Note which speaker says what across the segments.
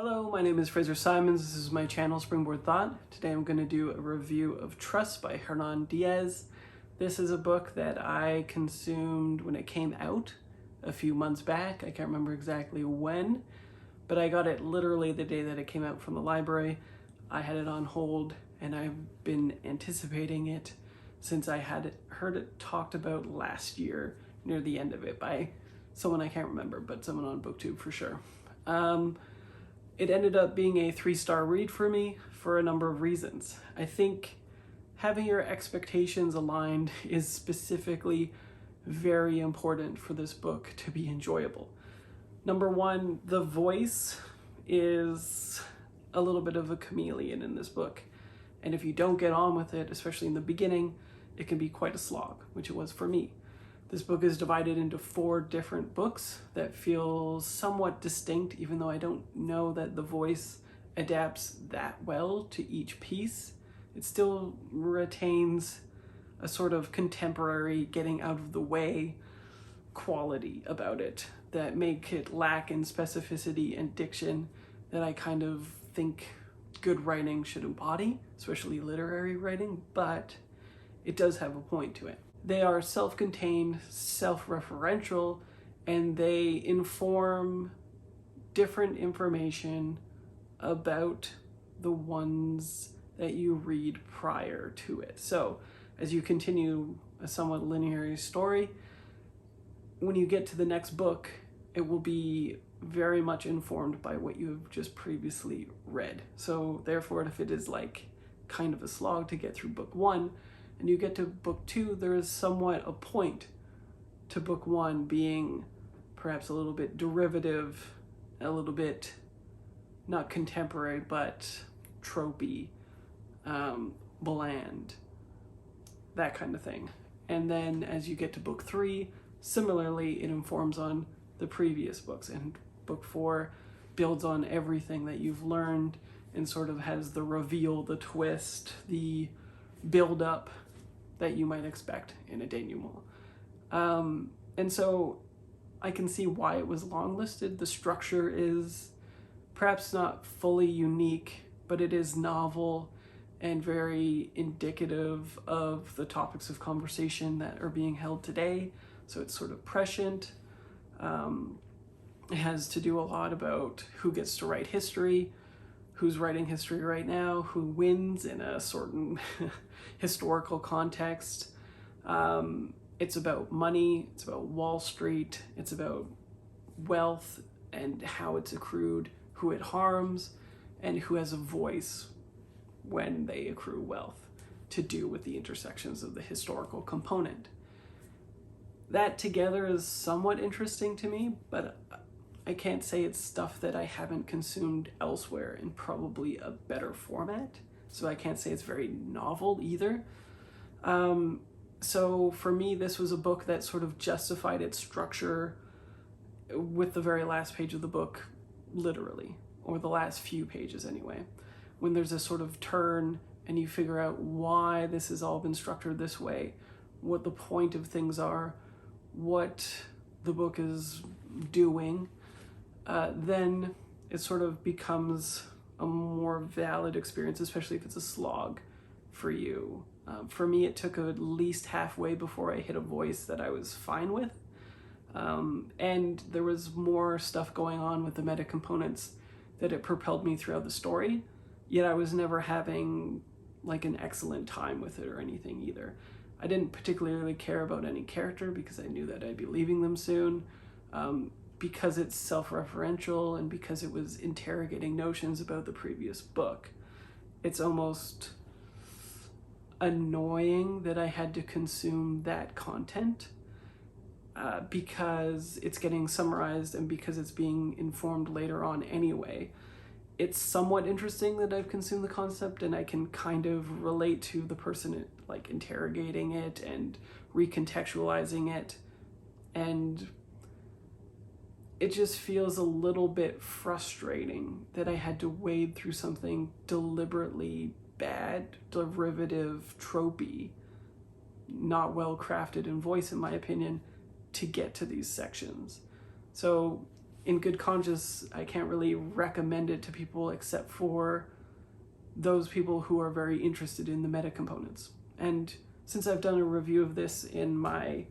Speaker 1: Hello, my name is Fraser Simons. This is my channel Springboard Thought. Today I'm going to do a review of Trust by Hernan Diaz. This is a book that I consumed when it came out a few months back. I can't remember exactly when, but I got it literally the day that it came out from the library. I had it on hold and I've been anticipating it since I had heard it talked about last year near the end of it by someone I can't remember, but someone on Booktube for sure. It ended up being a 3-star read for me for a number of reasons. I think having your expectations aligned is specifically very important for this book to be enjoyable. Number one, the voice is a little bit of a chameleon in this book. And if you don't get on with it, especially in the beginning, it can be quite a slog, which it was for me. This book is divided into 4 different books that feel somewhat distinct, even though I don't know that the voice adapts that well to each piece. It still retains a sort of contemporary, getting out of the way quality about it that make it lack in specificity and diction that I kind of think good writing should embody, especially literary writing, but it does have a point to it. They are self-contained, self-referential, and they inform different information about the ones that you read prior to it. So as you continue a somewhat linear story, when you get to the next book, it will be very much informed by what you have just previously read. So therefore, if it is like kind of a slog to get through book 1, and you get to book 2, there is somewhat a point to book 1 being perhaps a little bit derivative, a little bit not contemporary, but tropey, bland, that kind of thing. And then as you get to book 3, similarly, it informs on the previous books. And book 4 builds on everything that you've learned and sort of has the reveal, the twist, the build up that you might expect in a denouement. And so I can see why it was longlisted. The structure is perhaps not fully unique, but it is novel and very indicative of the topics of conversation that are being held today. So it's sort of prescient. It has to do a lot about who gets to write history, who's writing history right now, who wins in a certain historical context. It's about money, it's about Wall Street, it's about wealth and how it's accrued, who it harms, and who has a voice when they accrue wealth to do with the intersections of the historical component. That together is somewhat interesting to me, but I can't say it's stuff that I haven't consumed elsewhere in probably a better format. So I can't say it's very novel either. So for me, this was a book that sort of justified its structure with the very last page of the book, literally, or the last few pages anyway. When there's a sort of turn and you figure out why this has all been structured this way, what the point of things are, what the book is doing, then it sort of becomes a more valid experience, especially if it's a slog for you. For me, it took at least halfway before I hit a voice that I was fine with. And there was more stuff going on with the meta components that it propelled me throughout the story, yet I was never having like an excellent time with it or anything either. I didn't particularly care about any character because I knew that I'd be leaving them soon. Because it's self-referential and because it was interrogating notions about the previous book, it's almost annoying that I had to consume that content because it's getting summarized and because it's being informed later on anyway. It's somewhat interesting that I've consumed the concept and I can kind of relate to the person like interrogating it and recontextualizing it, and it just feels a little bit frustrating that I had to wade through something deliberately bad, derivative, tropey, not well crafted in voice in my opinion, to get to these sections. So in good conscience, I can't really recommend it to people except for those people who are very interested in the meta components. And since I've done a review of this in my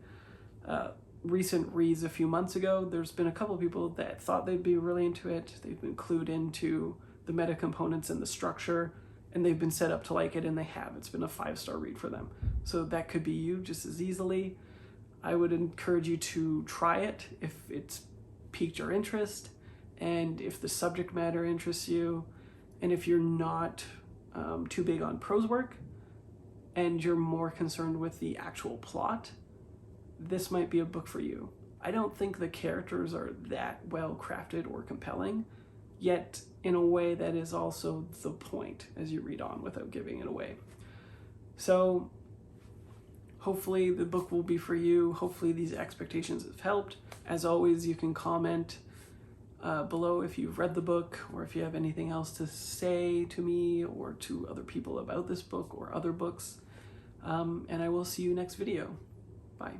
Speaker 1: recent reads a few months ago, there's been a couple of people that thought they'd be really into it. They've been clued into the meta components and the structure, and they've been set up to like it, and they have. It's been a 5-star read for them. So that could be you just as easily. I would encourage you to try it if it's piqued your interest, and if the subject matter interests you, and if you're not too big on prose work, and you're more concerned with the actual plot, this might be a book for you. I don't think the characters are that well crafted or compelling, yet in a way that is also the point as you read on without giving it away. So hopefully the book will be for you. Hopefully these expectations have helped. As always, you can comment below if you've read the book, or if you have anything else to say to me or to other people about this book or other books. And I will see you next video. Bye.